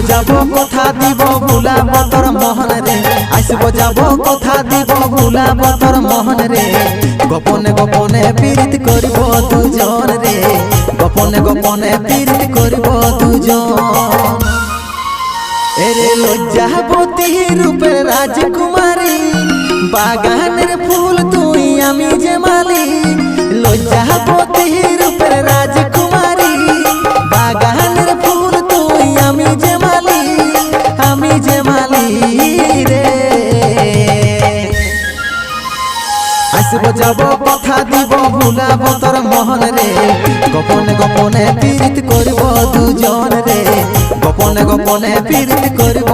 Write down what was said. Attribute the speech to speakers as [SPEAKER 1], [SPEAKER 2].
[SPEAKER 1] যাব কথা দিব ভুলাব তোর মোহন রে আসব যাব কথা দিব ভুলাব তোর মোহন রে গোপনে গোপনে পীড়িত করিব দুজন রে গোপনে গোপনে পীড়িত করিব দুজন এরে লজ্জাবতী রূপের রাজকুমারী বাগানের ফুল তুই আমি যে মালি লজ্জাবতী রূপের রাজকুমারী বাগানের ফুল তুই আমি যে মালি রে আসব যাব কথা দিব ভুলাব তোর মোহন রে গোপনে গোপনে পীড়িত করিব দুজন রে গোপনে গোপনে পীড়িত করিব